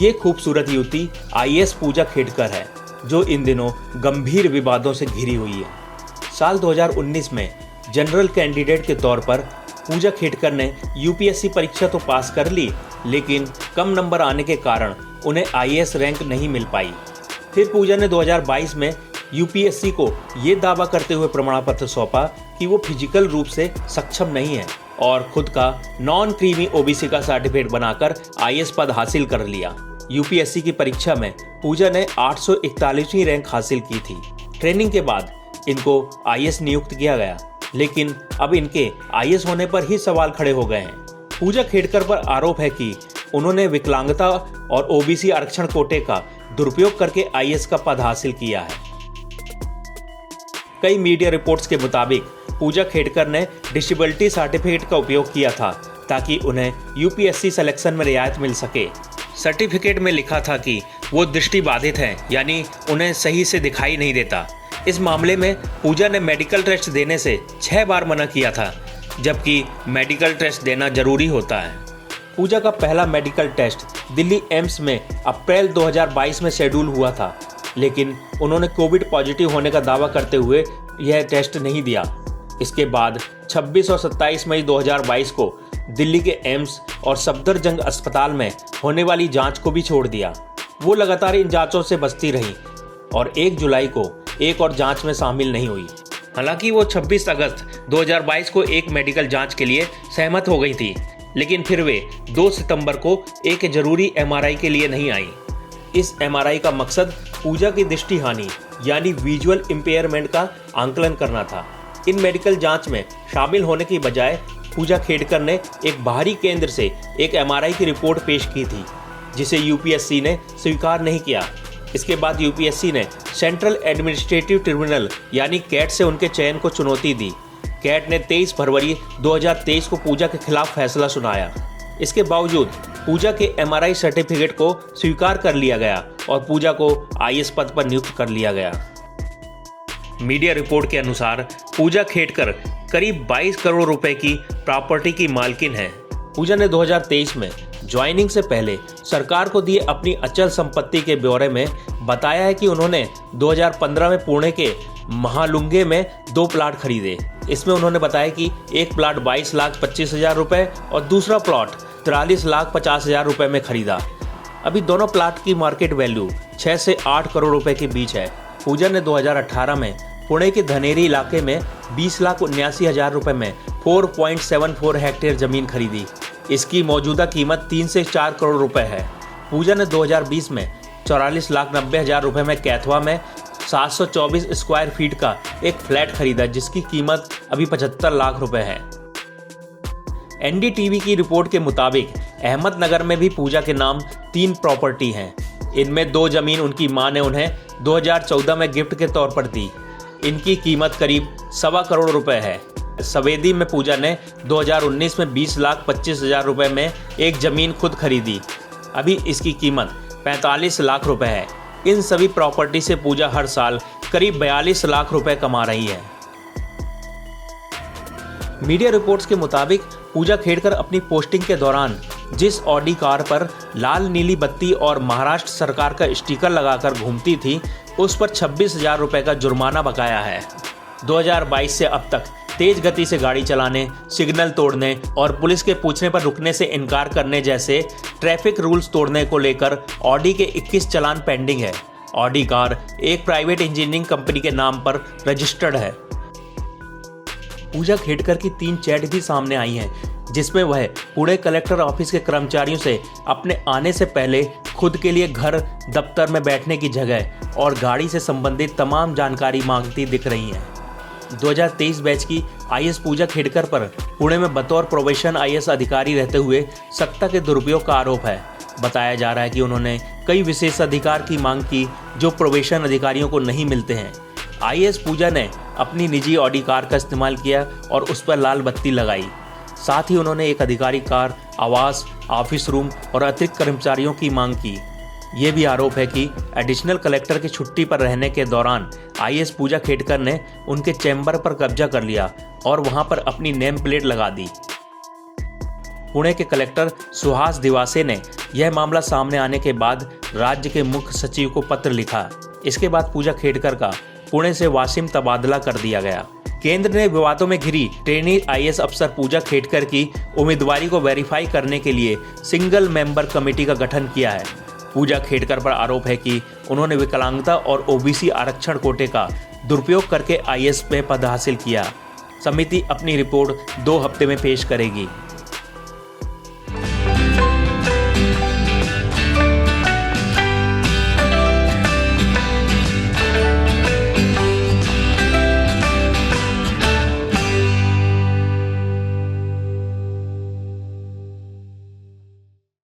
ये खूबसूरत युवती आईएएस पूजा खेडकर है, जो इन दिनों गंभीर विवादों से घिरी हुई है। साल 2019 में जनरल कैंडिडेट के तौर पर पूजा खेडकर ने यूपीएससी परीक्षा तो पास कर ली, लेकिन कम नंबर आने के कारण उन्हें आईएएस रैंक नहीं मिल पाई। फिर पूजा ने 2022 में यूपीएससी को ये दावा करते हुए प्रमाण पत्र सौंपा कि वो फिजिकल रूप से सक्षम नहीं है और खुद का नॉन क्रीमी ओबीसी का सर्टिफिकेट बनाकर आईएएस पद हासिल कर लिया। यूपीएससी की परीक्षा में पूजा ने 841वीं रैंक हासिल की थी। ट्रेनिंग के बाद इनको आईएएस नियुक्त किया गया, लेकिन अब इनके आईएएस होने पर ही सवाल खड़े हो गए हैं। पूजा खेडकर पर आरोप है कि उन्होंने विकलांगता और ओबीसी आरक्षण कोटे का दुरुपयोग करके आईएएस का पद हासिल किया है। कई मीडिया रिपोर्ट्स के मुताबिक पूजा खेडकर ने डिसेबिलिटी सर्टिफिकेट का उपयोग किया था ताकि उन्हें यूपीएससी सिलेक्शन में रियायत मिल सके। सर्टिफिकेट में लिखा था कि वो दृष्टिबाधित हैं, यानी उन्हें सही से दिखाई नहीं देता। इस मामले में पूजा ने मेडिकल टेस्ट देने से 6 बार मना किया था, जबकि मेडिकल टेस्ट देना जरूरी होता है। पूजा का पहला मेडिकल टेस्ट दिल्ली एम्स में अप्रैल 2022 में शेड्यूल हुआ था, लेकिन उन्होंने कोविड पॉजिटिव होने का दावा करते हुए यह टेस्ट नहीं दिया। इसके बाद 26 और 27 मई 2022 को दिल्ली के एम्स और सफदरजंग अस्पताल में होने वाली जांच को भी छोड़ दिया। वो लगातार इन जांचों से बचती रही और 1 जुलाई को एक और जांच में शामिल नहीं हुई। हालांकि वो 26 अगस्त 2022 को एक मेडिकल जांच के लिए सहमत हो गई थी, लेकिन फिर वे 2 सितंबर को एक जरूरी एमआरआई के लिए नहीं आई। इस एमआरआई का मकसद पूजा की दृष्टि हानि यानी विजुअल इम्पेयरमेंट का आंकलन करना था। इन मेडिकल जांच में शामिल होने की बजाय पूजा खेडकर ने एक बाहरी केंद्र से एक एमआरआई की रिपोर्ट पेश की थी, जिसे यूपीएससी ने स्वीकार नहीं किया। इसके बाद यूपीएससी ने सेंट्रल एडमिनिस्ट्रेटिव ट्रिब्यूनल यानी कैट से उनके चयन को चुनौती दी। कैट ने 23 फरवरी 2023 को पूजा के खिलाफ फैसला सुनाया। इसके बावजूद पूजा के एमआरआई सर्टिफिकेट को स्वीकार कर लिया गया और पूजा को आईएएस पद पर नियुक्त कर लिया गया। मीडिया रिपोर्ट के अनुसार पूजा खेडकर करीब 22 करोड़ रुपए की प्रॉपर्टी की मालकिन है। पूजा ने 2023 में ज्वाइनिंग से पहले सरकार को दिए अपनी अचल संपत्ति के ब्यौरे में बताया है कि उन्होंने 2015 में पुणे के महालुंगे में 2 प्लाट खरीदे। इसमें उन्होंने बताया कि एक प्लाट 22,25,000 रुपए और दूसरा प्लॉट 43,50,000 रुपए में खरीदा। अभी दोनों प्लाट की मार्केट वैल्यू 6 से 8 करोड़ रुपए के बीच है। पूजा ने 2018 में पुणे के धनेरी इलाके में 20,79,000 रुपए में 4.74 हेक्टेयर जमीन खरीदी। इसकी मौजूदा कीमत 3 से 4 करोड़ रुपए है। पूजा ने 2020 में 44,90,000 रुपए में कैथवा में 724 स्क्वायर फीट का एक फ्लैट खरीदा, जिसकी कीमत अभी 75 लाख रुपए है। एनडीटीवी की रिपोर्ट के मुताबिक अहमदनगर में भी पूजा के नाम 3 प्रॉपर्टी हैं। इनमें 2 जमीन उनकी मां ने उन्हें 2014 में गिफ्ट के तौर पर दी। इनकी कीमत करीब 1.25 करोड़ रुपए है। सवेदी में पूजा ने 2019 में 20,25,000 रुपए में एक जमीन खुद खरीदी। अभी इसकी कीमत 45 लाख रुपए है। इन सभी प्रॉपर्टी से पूजा हर साल करीब 42 लाख रुपए कमा रही है। मीडिया रिपोर्ट्स के मुताबिक पूजा खेडकर अपनी पोस्टिंग के दौरान जिस ऑडी कार पर लाल नीली बत्ती और महाराष्ट्र सरकार का स्टिकर लगाकर घूमती थी, उस पर 26,000 रुपए का जुर्माना बकाया है। 2022 से अब तक तेज गति से गाड़ी चलाने, सिग्नल तोड़ने और पुलिस के पूछने पर रुकने से इनकार करने जैसे ट्रैफिक रूल्स तोड़ने को लेकर ऑडी के 21 चालान पेंडिंग है। ऑडी कार एक प्राइवेट इंजीनियरिंग कंपनी के नाम पर रजिस्टर्ड है। पूजा खेडकर की 3 चैट भी सामने आई हैं, जिसमें वह पुणे कलेक्टर ऑफिस के कर्मचारियों से अपने आने से पहले खुद के लिए घर, दफ्तर में बैठने की जगह और गाड़ी से संबंधित तमाम जानकारी मांगती दिख रही हैं। 2023 बैच की आईएएस पूजा खेडकर पर पुणे में बतौर प्रोबेशन आईएएस अधिकारी रहते हुए सत्ता के दुरुपयोग का आरोप है। बताया जा रहा है कि उन्होंने कई विशेष अधिकार की मांग की जो प्रोबेशन अधिकारियों को नहीं मिलते हैं। आईएएस पूजा ने अपनी निजी ऑडी कार का इस्तेमाल किया और उस पर लाल बत्ती लगाई। साथ ही उन्होंने एक अधिकारी कार, आवास, ऑफिस रूम और अतिरिक्त कर्मचारियों की मांग की। ये भी आरोप है कि एडिशनल कलेक्टर की छुट्टी पर रहने के दौरान आईएएस पूजा खेडकर ने उनके चैम्बर पर कब्जा कर लिया और वहां पर अपनी नेम प्लेट लगा दी। पुणे के कलेक्टर सुहास दिवासे ने यह मामला सामने आने के बाद राज्य के मुख्य सचिव को पत्र लिखा। इसके बाद पूजा खेड़कर का पुणे से वाशिम तबादला कर दिया गया। केंद्र ने विवादों में घिरी ट्रेनी आईएएस अफसर पूजा खेड़कर की उम्मीदवारी को वेरीफाई करने के लिए सिंगल मेंबर कमेटी का गठन किया है। पूजा खेड़कर पर आरोप है कि उन्होंने विकलांगता और ओबीसी आरक्षण कोटे का दुरुपयोग करके आईएएस में पद हासिल किया। समिति अपनी रिपोर्ट 2 हफ्ते में पेश करेगी।